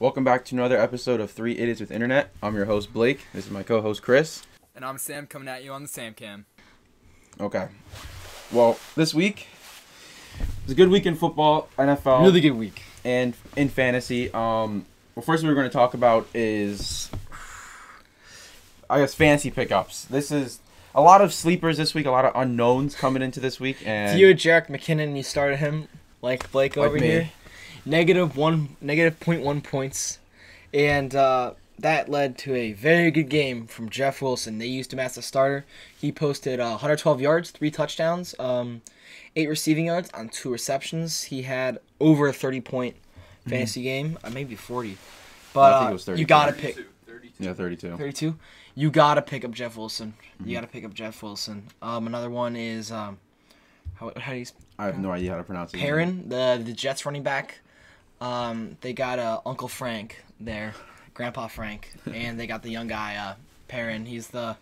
Welcome back to another episode of Three Idiots with Internet. I'm your host, Blake. This is my co-host, Chris. And I'm Sam, coming at you on the Samcam. Okay. Well, this week was a good week in football, NFL. Really good week. And in fantasy. First we're going to talk about is, fantasy pickups. This is a lot of sleepers this week, a lot of unknowns coming into this week. And Theo Jarek McKinnon, you started him like Blake over here. Negative 0.1 points. And that led to a very good game from Jeff Wilson. They used him as a starter. He posted 112 yards, 3 touchdowns, 8 receiving yards on 2 receptions. He had over a 30-point fantasy game, maybe 40. But I think it was 32. You got to pick. 32. Yeah, 32. 32? You got to pick up Jeff Wilson. You got to pick up Jeff Wilson. Another one is, how do you... I have no idea how to pronounce it. Perrin, the Jets running back. They got Uncle Frank there, Grandpa Frank, and they got the young guy, Perrin. He's the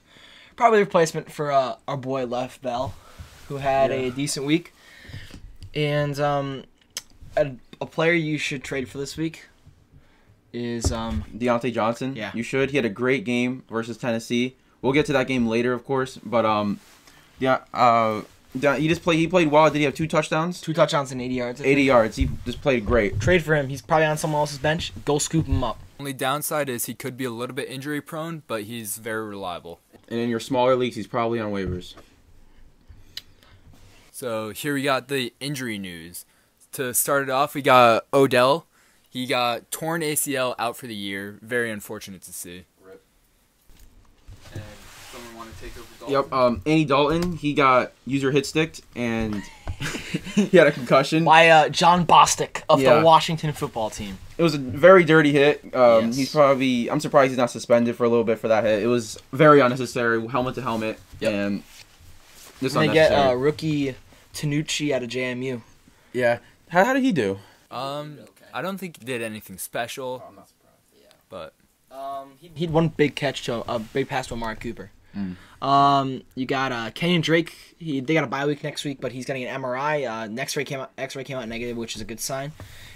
probably replacement for our boy Lev Bell, who had a decent week. And a player you should trade for this week is Deontay Johnson. Yeah. You should. He had a great game versus Tennessee. We'll get to that game later, of course. But he played well. Did he have 2 touchdowns? 2 touchdowns and 80 yards. 80 yards. He just played great. Trade for him. He's probably on someone else's bench. Go scoop him up. Only downside is he could be a little bit injury prone, but he's very reliable. And in your smaller leagues, he's probably on waivers. So here we got the injury news. To start it off, we got Odell. He got torn ACL, out for the year. Very unfortunate to see. Rip. And someone want to take over Yep. Dalton? Andy Dalton, he got user hit sticked and he had a concussion. By John Bostic of Yeah. the Washington football team. It was a very dirty hit. Yes. I'm surprised he's not suspended for a little bit for that hit. It was very unnecessary, helmet to helmet. Yep. And just And they unnecessary. get rookie Tanucci out of JMU. Yeah. How did he do? I don't think he did anything special, I'm not surprised. yeah. But He'd one big catch to a big pass to Amari Cooper. You got Kenyon Drake. They got a bye week next week, but he's getting an MRI. X-ray came out negative, which is a good sign.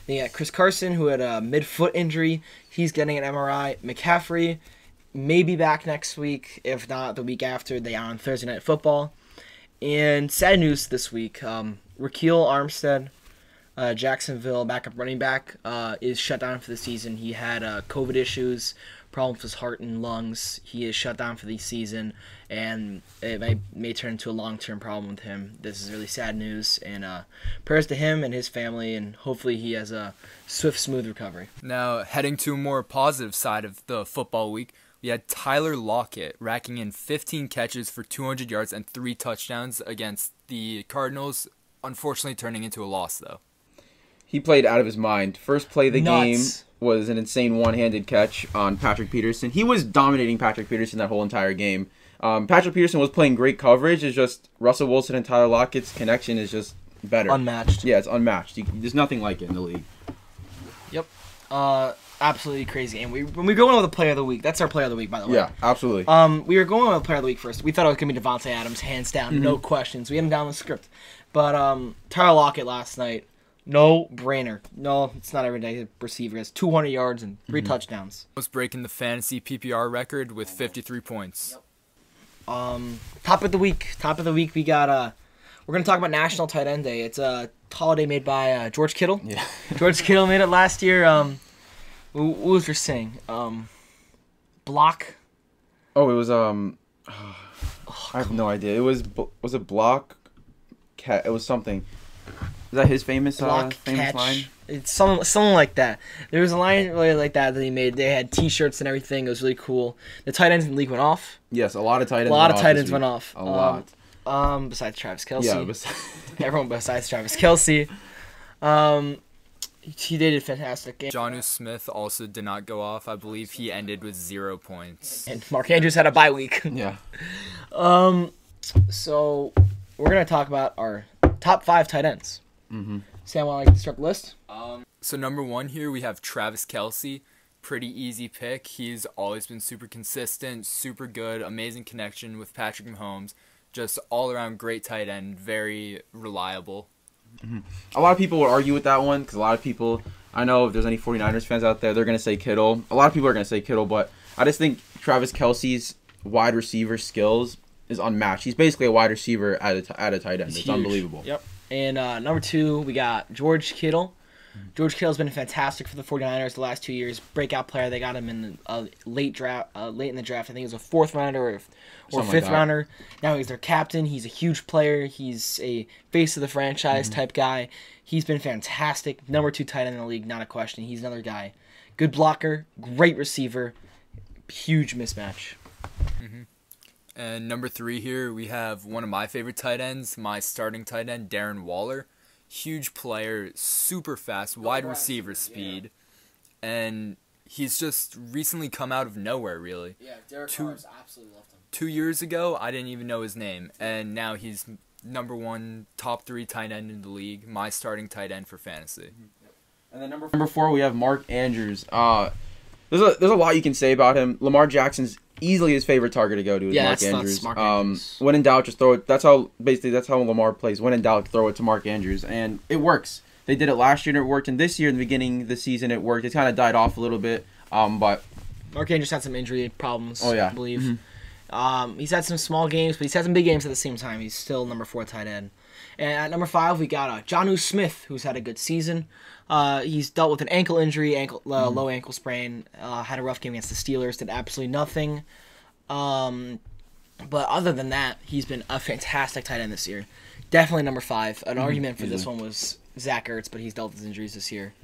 Then you got Chris Carson, who had a mid-foot injury. He's getting an MRI. McCaffrey may be back next week, if not the week after. They are on Thursday Night Football. And sad news this week: Raquel Armstead, Jacksonville backup running back, is shut down for the season. He had COVID issues, problems with his heart and lungs. He is shut down for the season, and it may turn into a long-term problem with him. This is really sad news, and prayers to him and his family, and hopefully he has a swift, smooth recovery. now heading to a more positive side of the football week, we had Tyler Lockett racking in 15 catches for 200 yards and 3 touchdowns against the Cardinals, unfortunately turning into a loss, though. He played out of his mind. First play of the Nuts. game was an insane one-handed catch on Patrick Peterson. He was dominating Patrick Peterson that whole entire game. Patrick Peterson was playing great coverage. It's just Russell Wilson and Tyler Lockett's connection is just better. Unmatched. Yeah, it's unmatched. There's nothing like it in the league. Yep. Absolutely crazy. And when we go in with a player of the week, that's our player of the week, by the way. Yeah, absolutely. We were going with player of the week first. We thought it was going to be Devontae Adams, hands down, no questions. We had him down the script. But Tyler Lockett last night, no brainer. No, it's not every day. Receiver has 200 yards and 3 touchdowns. Was breaking the fantasy PPR record with 53 points. Top of the week. We got we're going to talk about National Tight End Day. It's a holiday made by George Kittle. Yeah. George Kittle made it last year. What was your saying? Block. Oh, it was I have no idea. It was it block cat? It was something. Is that his famous Block famous catch. line? It's something like that. There was a line really like that he made. They had T-shirts and everything. It was really cool. The tight ends in the league went off. Yes, a lot of tight ends. A lot of went off tight this ends week. went off. A lot. Besides Travis Kelce. Yeah. Everyone besides Travis Kelce. He did a fantastic game. Jonnu Smith also did not go off. I believe he ended with 0 points. And Mark Andrews had a bye week. Yeah. So we're gonna talk about our top 5 tight ends. Mm-hmm. Sam, want to start the list? So number 1 here, we have Travis Kelce. Pretty easy pick. He's always been super consistent, super good, amazing connection with Patrick Mahomes. Just all-around great tight end, very reliable. A lot of people would argue with that one because a lot of people, I know if there's any 49ers fans out there, they're going to say Kittle. A lot of people are going to say Kittle, but I just think Travis Kelce's wide receiver skills is unmatched. He's basically a wide receiver at a tight end. It's unbelievable. Yep. And number 2, we got George Kittle. George Kittle's been fantastic for the 49ers the last 2 years. Breakout player. They got him in late in the draft. I think it was a 4th rounder or 5th rounder. Now he's their captain. He's a huge player. He's a face of the franchise type guy. He's been fantastic. Number 2 tight end in the league, not a question. He's another guy. Good blocker, great receiver, huge mismatch. And number 3 here, we have one of my favorite tight ends, my starting tight end, Darren Waller. Huge player, super fast, wide receiver speed, and he's just recently come out of nowhere, really. Yeah, Derek Carr's absolutely loved him. 2 years ago, I didn't even know his name, and now he's number 1, top 3 tight end in the league, my starting tight end for fantasy. And then number 4, we have Mark Andrews. There's a lot you can say about him. Lamar Jackson's easily his favorite target to go to is Mark Andrews. Mark Andrews. When in doubt, just throw it. That's how Lamar plays. When in doubt, throw it to Mark Andrews, and it works. They did it last year and it worked, and this year in the beginning of the season it worked. It kind of died off a little bit, but Mark Andrews had some injury problems. Oh yeah, I believe. He's had some small games, but he's had some big games at the same time. He's still number 4 tight end. And at number 5, we got Jonnu Smith, who's had a good season. He's dealt with an ankle injury, low ankle sprain. Had a rough game against the Steelers. Did absolutely nothing. But other than that, he's been a fantastic tight end this year. Definitely number 5. An argument for this one was Zach Ertz, but he's dealt with injuries this year.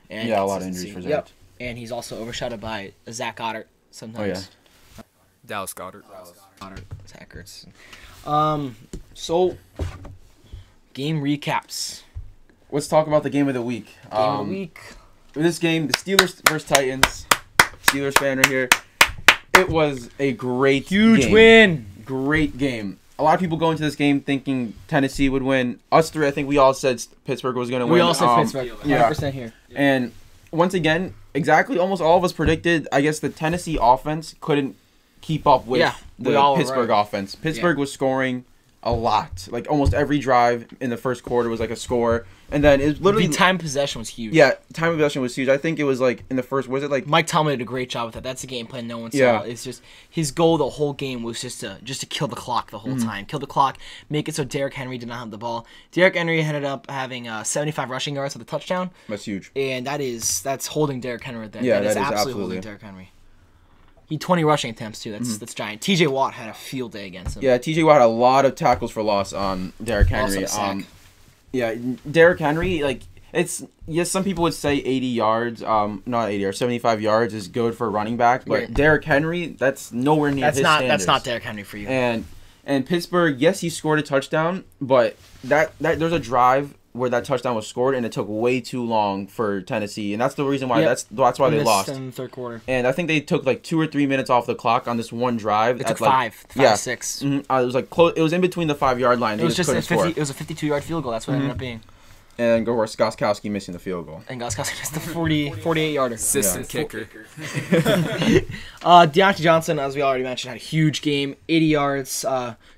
And a lot of injuries for Zach. Yep. And he's also overshadowed by Zach Goddard sometimes. Oh, yeah. Dallas Goddard. Zach Ertz. So, game recaps. Let's talk about the game of the week. This game, the Steelers versus Titans. Steelers fan right here. It was a huge game. Win. Great game. A lot of people go into this game thinking Tennessee would win. Us 3, I think we all said Pittsburgh was going to win. We all said Pittsburgh. 100% here. And once again, exactly almost all of us predicted, I guess the Tennessee offense couldn't keep up with the Pittsburgh offense. Pittsburgh was scoring a lot. Like almost every drive in the first quarter was like a score. And then it was literally... The time possession was huge. Yeah, time of possession was huge. I think it was like in the first... Was it like... Mike Tomlin did a great job with that. That's the game plan no one saw. It's just... His goal the whole game was just to kill the clock the whole time. Kill the clock. Make it so Derrick Henry did not have the ball. Derrick Henry ended up having 75 rushing yards with a touchdown. That's huge. And that's holding Derrick Henry right there. Yeah, that is absolutely holding Derrick Henry. He had 20 rushing attempts too. That's giant. TJ Watt had a field day against him. Yeah, TJ Watt had a lot of tackles for loss on Derrick Henry. Yeah, Derrick Henry, like... some people would say 80 yards, not 80 or 75 yards is good for a running back, but Derrick Henry, that's nowhere near his standards. That's not Derrick Henry for you. And Pittsburgh, yes, he scored a touchdown, but that there's a drive where that touchdown was scored, and it took way too long for Tennessee, and that's the reason why that's why they lost in the third quarter. And I think they took like 2 or 3 minutes off the clock on this one drive. It took 5 to 6. It was like close. It was in between the 5-yard line. It was just it was a 52-yard field goal. That's what it ended up being. And Gostkowski missing the field goal. And Gostkowski missed the 48-yarder. Assistant kicker. Deontay Johnson, as we already mentioned, had a huge game. 80 yards,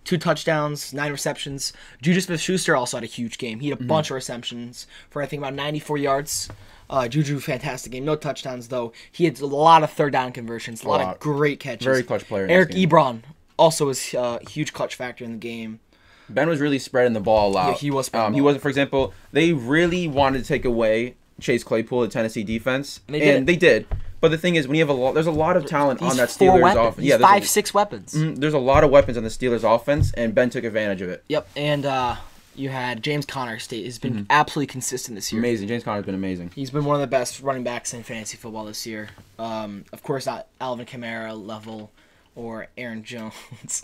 2 touchdowns, 9 receptions. Juju Smith-Schuster also had a huge game. He had a bunch of receptions for, I think, about 94 yards. Juju, fantastic game. No touchdowns, though. He had a lot of third down conversions, a lot of great catches. Very clutch player in Eric this game. Ebron also was a huge clutch factor in the game. Ben was really spreading the ball out. Yeah, he was spreading the ball. He wasn't, for example, they really wanted to take away Chase Claypool, the Tennessee defense. And they did. But the thing is, when you have there's a lot of talent on that Steelers offense. Yeah, 5-6 weapons. There's a lot of weapons on the Steelers offense, and Ben took advantage of it. Yep, and you had James Conner State. Has been absolutely consistent this year. Amazing. James Conner's been amazing. He's been one of the best running backs in fantasy football this year. Of course, not Alvin Kamara level or Aaron Jones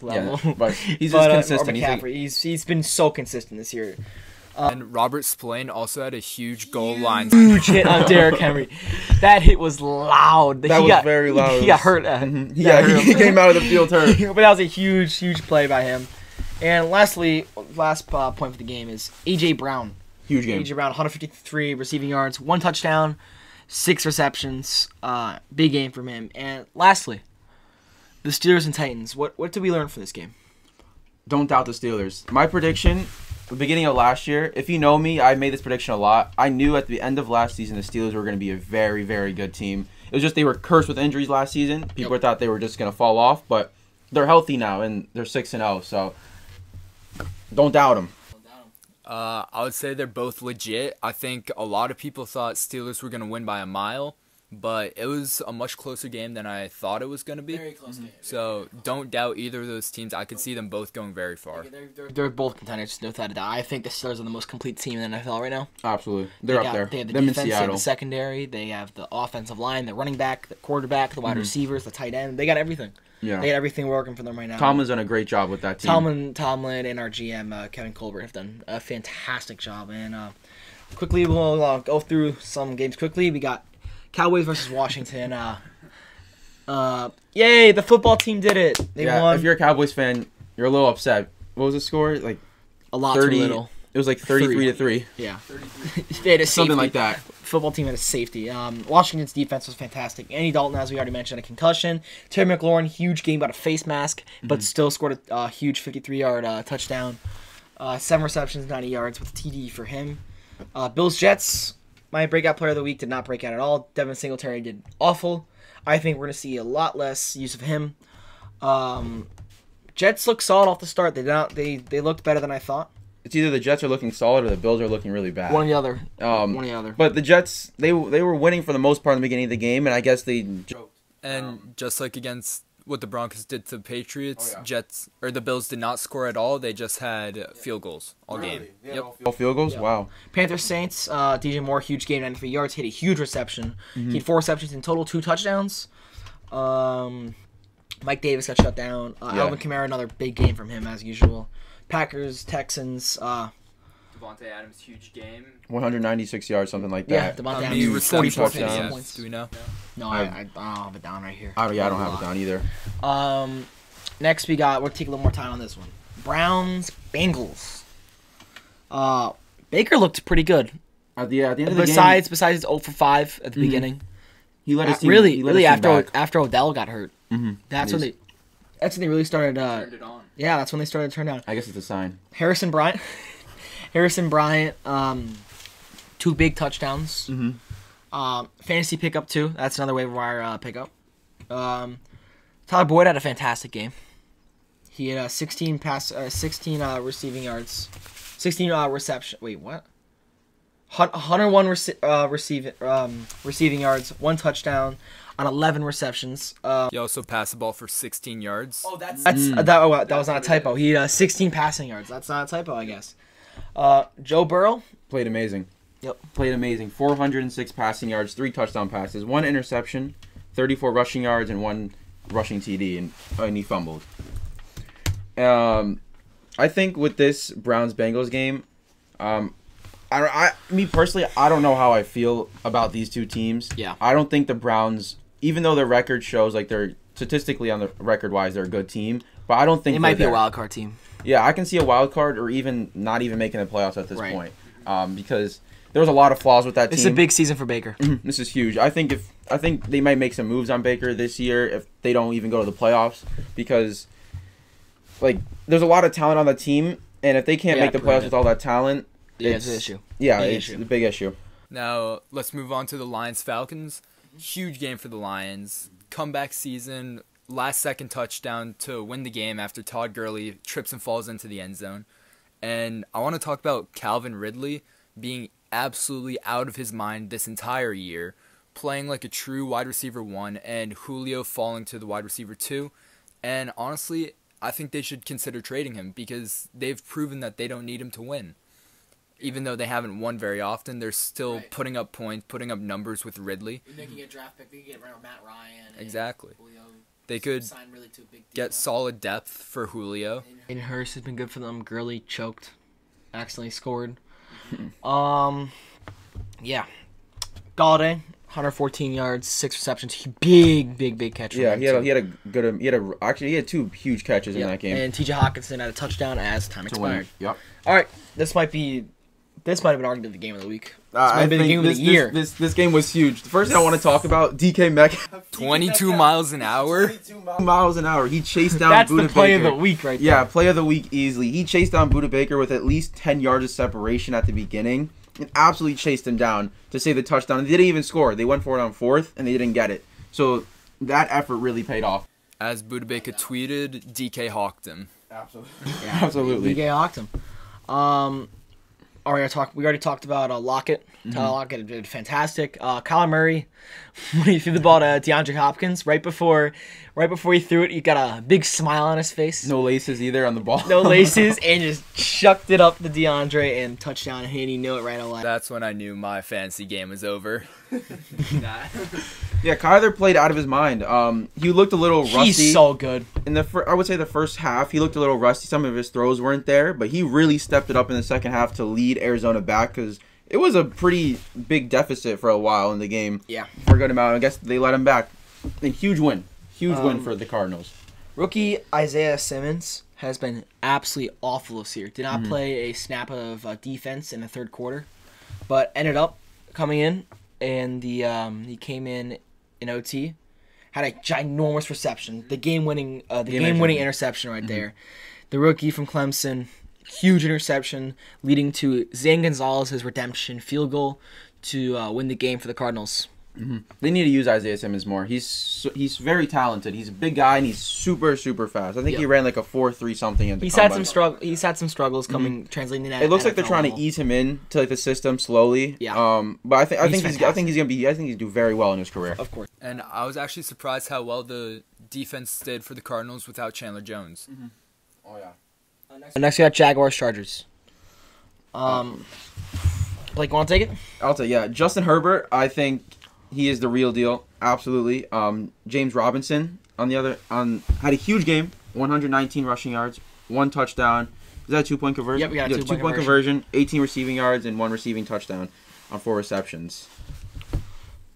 level. Yeah, but he's just consistent. Or McCaffrey. He's been so consistent this year. And Robert Spillane also had a huge goal line. Huge hit on Derrick Henry. That hit was loud. That was very loud. He got hurt. He came out of the field hurt. But that was a huge play by him. And last point for the game is A.J. Brown. Huge game. A.J. Brown, 153 receiving yards, 1 touchdown, 6 receptions. Big game from him. And lastly, the Steelers and Titans. What did we learn from this game? Don't doubt the Steelers. My prediction, the beginning of last year, if you know me, I made this prediction a lot. I knew at the end of last season the Steelers were going to be a very, very good team. It was just they were cursed with injuries last season. People thought they were just going to fall off, but they're healthy now and they're 6-0. So don't doubt them. I would say they're both legit. I think a lot of people thought Steelers were going to win by a mile, but it was a much closer game than I thought it was going to be. Very close game. So don't doubt either of those teams. I could see them both going very far. They're both contenders, no doubt. I think the Steelers are the most complete team in the NFL right now. Absolutely. They're up there. They have the Them defense, in they have Seattle. the secondary, they have the offensive line, the running back, the quarterback, the wide receivers, the tight end. They got everything. Yeah. They got everything working for them right now. Tomlin's done a great job with that team. Tomlin and our GM, Kevin Colbert, have done a fantastic job. And quickly, we'll go through some games quickly. We got Cowboys versus Washington. Yay, the football team did it. They won. If you're a Cowboys fan, you're a little upset. What was the score? Like a lot 30, too little. It was like 33-3. Yeah. They had a Something safety. like that. Football team had a safety. Washington's defense was fantastic. Andy Dalton, as we already mentioned, a concussion. Terry McLaurin, huge game, got a face mask, but still scored a huge 53-yard touchdown. 7 receptions, 90 yards with a TD for him. Bills-Jets, my breakout player of the week, did not break out at all. Devin Singletary did awful. I think we're going to see a lot less use of him. Jets look solid off the start. They looked better than I thought. It's either the Jets are looking solid or the Bills are looking really bad. One or the other. One or the other. But the Jets, they were winning for the most part in the beginning of the game, and I guess they choked. And just like against what the Broncos did to the Patriots, Oh, yeah. The Bills did not score at all. They just had field goals all game. Yep. All field goals? Yeah. Wow. Panthers Saints, DJ Moore, huge game, 93 yards, hit a huge reception. He had 4 receptions in total, 2 touchdowns. Mike Davis got shut down. Alvin Kamara, another big game from him as usual. Packers, Texans. Devontae Adams, huge game. 196 yards, something like Yeah, that. Devontae How Adams, many 44 receptions did he have? points. Do we know? No, I don't have it down right here. I don't have it down either. Next we'll take a little more time on this one. Browns, Bengals. Baker looked pretty good. At the end of the game, Besides his 0 for 5 at the beginning. he let his team, Really, he let his team back. after Odell got hurt. That's when Yes. they really started. Turned it on. Yeah, that's when they started to turn down. I guess it's a sign. Harrison Bryant, 2 big touchdowns. Fantasy pickup too. That's another waiver wire pickup. Tyler Boyd had a fantastic game. He had 16 receiving yards, 16 reception. Wait, what? 101 receiving yards, 1 touchdown on 11 receptions. He also passed the ball for 16 yards. Oh, that was not a typo. He had 16 passing yards. That's not a typo, I guess. Joe Burrow. Played amazing. Yep. Played amazing. 406 passing yards, 3 touchdown passes, 1 interception, 34 rushing yards, and 1 rushing TD, and he fumbled. I think with this Browns-Bengals game, me personally, I don't know how I feel about these two teams. Yeah. I don't think the Browns, even though their record shows like they're statistically on the record-wise, they're a good team, but I don't think It might be they're a there. wild card team. Yeah, I can see a wild card or even not even making the playoffs at this Right. point, because there was a lot of flaws with that It's team. a big season for Baker. This is huge. I think they might make some moves on Baker this year if they don't even go to the playoffs, because like there's a lot of talent on the team, and if they can't make the playoffs with all that talent, It's an issue. Yeah, Big it's issue. a big issue. Now, let's move on to the Lions-Falcons. Huge game for the Lions. Comeback season, last-second touchdown to win the game after Todd Gurley trips and falls into the end zone. And I want to talk about Calvin Ridley being absolutely out of his mind this entire year, playing like a true wide receiver 1, and Julio falling to the wide receiver 2. And honestly, I think they should consider trading him because they've proven that they don't need him to win. Even though they haven't won very often, they're still putting up points, putting up numbers with Ridley. They can get draft pick. They can get Matt Ryan. Exactly. They could get solid depth for Julio. And Hurst has been good for them. Gurley choked, accidentally scored. Yeah. Galladay, 114 yards, 6 receptions. Big catch. Yeah, he had 2 huge catches in that game. And T.J. Hawkinson had a touchdown as time expired. Yep. All right, this might be This might have been arguably the game of the week. I might be the think game of the year. This game was huge. The first thing I want to talk about, DK Metcalf. 22 miles an hour. 22 miles an hour. He chased down That's Budda the play Baker. of the week right there. Yeah, play of the week easily. He chased down Budda Baker with at least 10 yards of separation at the beginning and absolutely chased him down to save the touchdown. They didn't even score. They went for it on fourth, and they didn't get it. So that effort really paid off. As Budda Baker tweeted, DK hawked him. Absolutely. Absolutely. DK hawked him. We already talked about Lockett. Tyler Lockett did fantastic. Kyler Murray, when he threw the ball to DeAndre Hopkins, right before he threw it, he got a big smile on his face. No laces either on the ball. No laces, and just chucked it up to DeAndre and touchdown, and he knew it right away. That's when I knew my fantasy game was over. Yeah, Kyler played out of his mind. He looked a little rusty. He's so good. In I would say the first half, he looked a little rusty. Some of his throws weren't there, but he really stepped it up in the second half to lead Arizona back because it was a pretty big deficit for a while in the game. Yeah. For a good amount. I guess they let him back. A huge win. Huge win for the Cardinals. Rookie Isaiah Simmons has been absolutely awful this year. Did not play a snap of defense in the third quarter, but ended up coming in, and he came in OT, had a ginormous reception, the game-winning interception right there. The rookie from Clemson, huge interception, leading to Zane Gonzalez's redemption field goal to win the game for the Cardinals. They need to use Isaiah Simmons more. He's very talented. He's a big guy and he's super fast. I think he ran like a 4.3 something in the combine. He's had some struggles translating that. It looks like they're trying to ease him in to like the system slowly. Yeah. But I think he's do very well in his career. Of course. And I was actually surprised how well the defense did for the Cardinals without Chandler Jones. Oh yeah. Next we got Jaguars Chargers. Blake, want to take it? I'll take Justin Herbert. I think he is the real deal. Absolutely. James Robinson had a huge game. 119 rushing yards, 1 touchdown. Is that a 2-point conversion? Yep, we got a 2-point conversion. 18 receiving yards and 1 receiving touchdown on 4 receptions.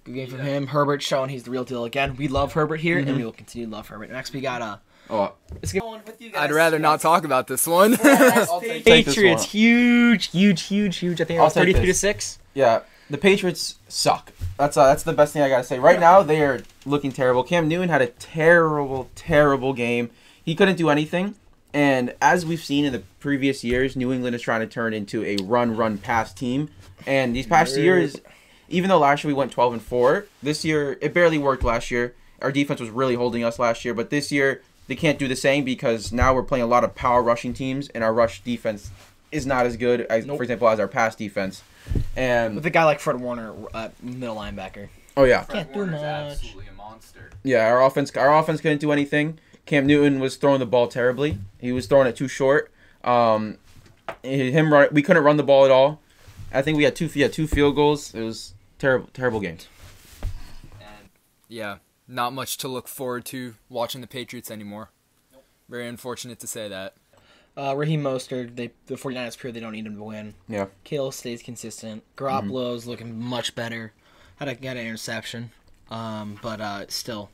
Good game from him. Herbert showing he's the real deal again. We love Herbert here, and we will continue to love Herbert. Next we got I'd rather not talk about this one. Patriots, huge. I think it was 33-6. Yeah, the Patriots suck. That's the best thing I gotta say. Right now they are looking terrible. Cam Newton had a terrible game. He couldn't do anything. And as we've seen in the previous years, New England is trying to turn into a run-pass team. And these past years, even though last year we went 12-4, this year it barely worked. Last year our defense was really holding us last year, but this year they can't do the same because now we're playing a lot of power rushing teams, and our rush defense is not as good as, for example, as our pass defense. And with a guy like Fred Warner, middle linebacker. Oh yeah, can't do much. Absolutely a monster. Yeah, our offense couldn't do anything. Cam Newton was throwing the ball terribly. He was throwing it too short. We couldn't run the ball at all. I think we had two field goals. It was terrible game. And yeah, not much to look forward to watching the Patriots anymore. Nope. Very unfortunate to say that. Raheem Mostert, the 49ers proved they don't need him to win. Yeah. Kittle stays consistent. Garoppolo's looking much better. Had an interception. But still.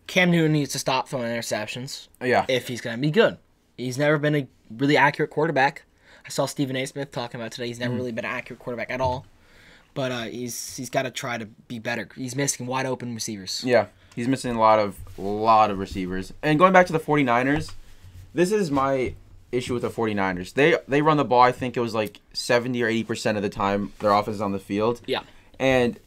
Cam Newton needs to stop throwing interceptions. Yeah. If he's going to be good. He's never been a really accurate quarterback. I saw Stephen A. Smith talking about today. He's never really been an accurate quarterback at all. But he's got to try to be better. He's missing wide open receivers. Yeah. He's missing a lot of receivers. And going back to the 49ers, this is my issue with the 49ers. They run the ball, I think it was like 70 or 80% of the time their offense is on the field. Yeah. And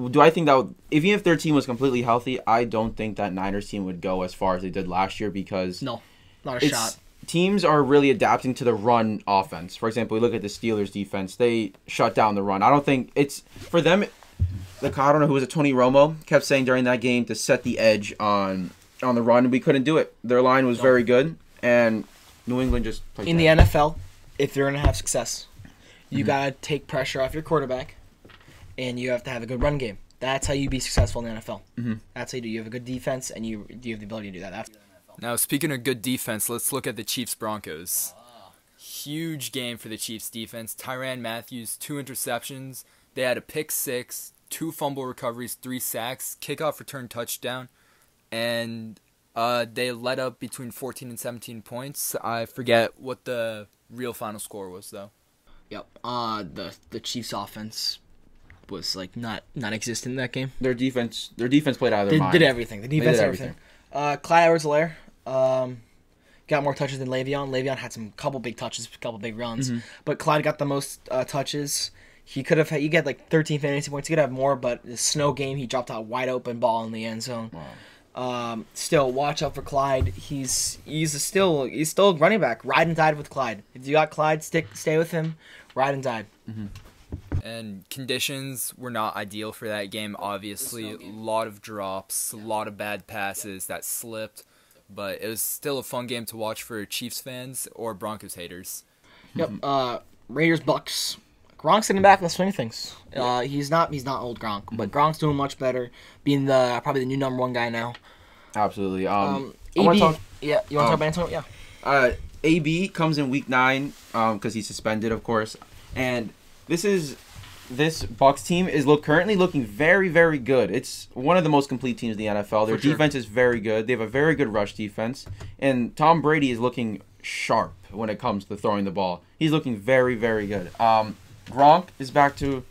do I think that even if their team was completely healthy, I don't think that Niners team would go as far as they did last year because no, not a shot. Teams are really adapting to the run offense. For example, we look at the Steelers defense. They shut down the run. I don't think it's for them. I don't know who was it, Tony Romo kept saying during that game to set the edge on the run. We couldn't do it. Their line was very good, and New England just played in the NFL, if you're going to have success, you got to take pressure off your quarterback, and you have to have a good run game. That's how you be successful in the NFL. That's how you do. You have a good defense, and you have the ability to do that. Now, speaking of good defense, let's look at the Chiefs-Broncos. Huge game for the Chiefs defense. Tyrann Mathieu, 2 interceptions. They had a pick 6, 2 fumble recoveries, 3 sacks, kickoff return touchdown, and they led up between 14 and 17 points. I forget what the real final score was, though. Yep. The Chiefs' offense was like non-existent in that game. Their defense played out of their They mind. did everything. The defense did did everything. Clyde Edwards-Helaire got more touches than Le'Veon. Le'Veon had couple big touches, couple big runs, but Clyde got the most touches. He get like 13 fantasy points. He could have more, but the snow game, he dropped a wide open ball in the end zone. Wow. Still, watch out for Clyde. He's still a running back. Ride and died with Clyde. If you got Clyde, stay with him. Ride and died. And conditions were not ideal for that game, obviously. A lot of drops, a lot of bad passes that slipped. But it was still a fun game to watch for Chiefs fans or Broncos haters. Yep. Raiders, Bucks. Gronk's getting back in the swing of things. He's not old Gronk, but Gronk's doing much better, being probably the new number one guy now. Absolutely. AB, you want to talk about Antonio? Yeah. AB comes in week 9 because he's suspended, of course, and this Bucks team is currently looking very, very good. It's one of the most complete teams in the NFL. Their defense is very good. They have a very good rush defense, and Tom Brady is looking sharp when it comes to throwing the ball. He's looking very, very good. Gronk is back to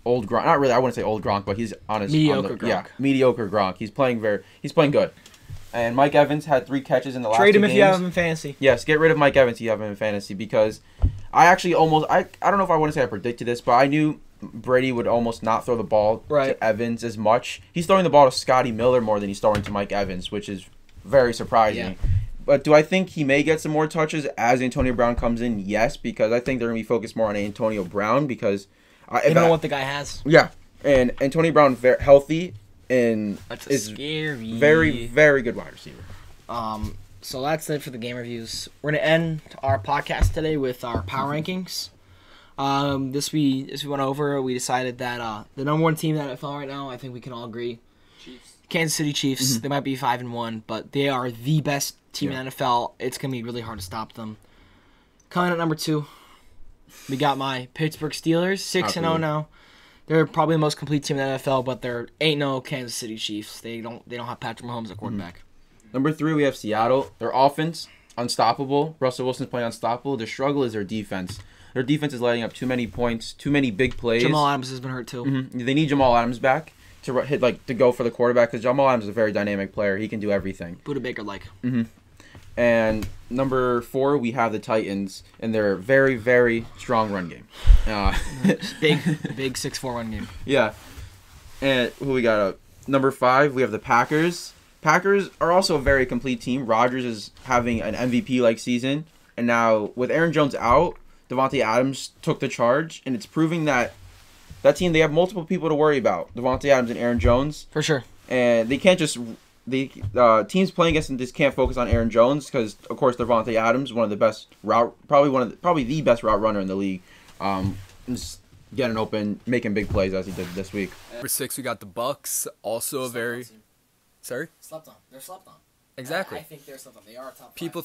old Gronk. Not really. I wouldn't say old Gronk, but he's honest. Mediocre Gronk. Yeah, mediocre Gronk. He's playing good. And Mike Evans had 3 catches in the last 2 games. Trade him if you have him in fantasy. Yes, get rid of Mike Evans if you have him in fantasy, because I actually I don't know if I want to say I predicted this, but I knew Brady would almost not throw the ball to Evans as much. He's throwing the ball to Scotty Miller more than he's throwing to Mike Evans, which is very surprising. Yeah. But do I think he may get some more touches as Antonio Brown comes in? Yes, because I think they're going to be focused more on Antonio Brown because you know what the guy has. Yeah, and Antonio Brown healthy and is scary, very, very good wide receiver. So that's it for the game reviews. We're going to end our podcast today with our power rankings. This we went over. We decided that the number one team in the NFL right now, I think we can all agree, Kansas City Chiefs. They might be 5-1, but they are the best team in the NFL. It's gonna be really hard to stop them. Coming at number 2, we got my Pittsburgh Steelers, 6-0 now. They're probably the most complete team in the NFL, but they're 8-0 Kansas City Chiefs. They don't have Patrick Mahomes at quarterback. Number 3, we have Seattle. Their offense unstoppable. Russell Wilson's playing unstoppable. Their struggle is their defense. Their defense is letting up too many points, too many big plays. Jamal Adams has been hurt too. They need Jamal Adams back to go for the quarterback because Jamal Adams is a very dynamic player. He can do everything. Buda Baker-like. And number 4, we have the Titans and their very, very strong run game. big 6-4 run game. Yeah. And who we got? Number 5, we have the Packers. Packers are also a very complete team. Rodgers is having an MVP-like season. And now with Aaron Jones out, Devontae Adams took the charge. And it's proving that team, they have multiple people to worry about. Devontae Adams and Aaron Jones. For sure. And they can't just... teams playing against them just can't focus on Aaron Jones because, of course, Devontae Adams, one of the best probably the best route runner in the league, just getting open, making big plays as he did this week. Number 6, we got the Bucks, also a very... Sorry? Slept on. They're slept on. Exactly. I think they're slept on. They are a top 5. People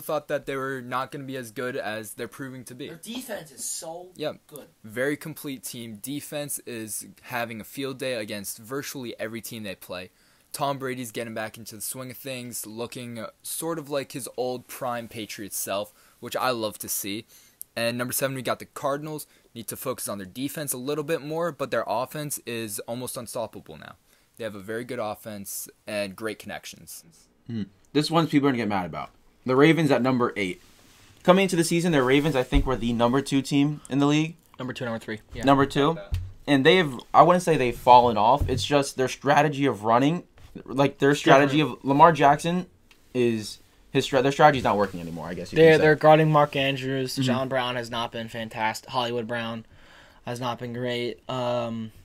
thought that they were not going to be as good as they're proving to be. Their defense is so good. Very complete team. Defense is having a field day against virtually every team they play. Tom Brady's getting back into the swing of things, looking sort of like his old prime Patriots self, which I love to see. And number 7, we got the Cardinals. Need to focus on their defense a little bit more, but their offense is almost unstoppable now. They have a very good offense and great connections. This one's people are going to get mad about. The Ravens at number 8. Coming into the season, the Ravens, I think, were the number 2 team in the league. Number 2, number 3. Yeah. Number 2. And I wouldn't say they've fallen off. It's just their strategy of running. Like, their strategy of Lamar Jackson is... their strategy's not working anymore, I guess you could say. They're guarding Mark Andrews. John Brown has not been fantastic. Hollywood Brown has not been great.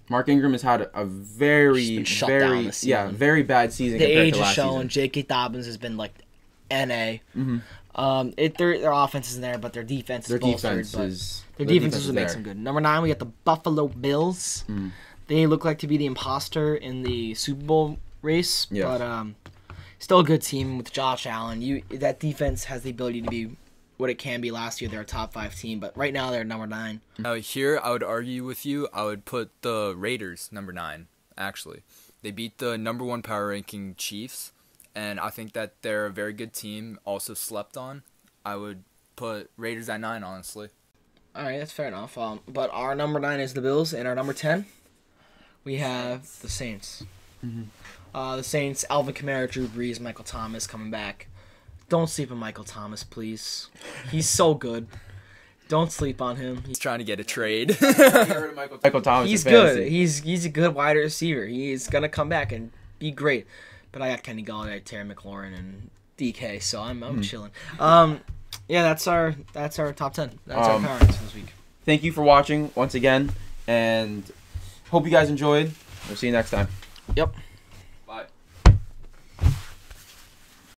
Mark Ingram has had a very bad season. The compared age to is last showing. season. J.K. Dobbins has been like NA. Their offense is there, but their defense is bolstered. Their defense is what makes them good. Number 9, we got the Buffalo Bills. They look like to be the imposter in the Super Bowl race, but still a good team with Josh Allen. That defense has the ability to be what it can be. Last year, they're a top 5 team, but right now they're number 9. Now here, I would argue with you. I would put the Raiders number 9, actually. They beat the number 1 power ranking Chiefs, and I think that they're a very good team, also slept on. I would put Raiders at 9, honestly. All right, that's fair enough. But our number 9 is the Bills, and our number 10, we have the Saints. The Saints, Alvin Kamara, Drew Brees, Michael Thomas coming back. Don't sleep on Michael Thomas, please. He's so good. Don't sleep on him. He's trying to get a trade. Michael Thomas. He's good. He's a good wide receiver. He's gonna come back and be great. But I got Kenny Golladay, Terry McLaurin, and DK, so I'm chilling. Yeah, that's our top 10. That's our power rankings this week. Thank you for watching once again, and hope you guys enjoyed. We'll see you next time. Yep.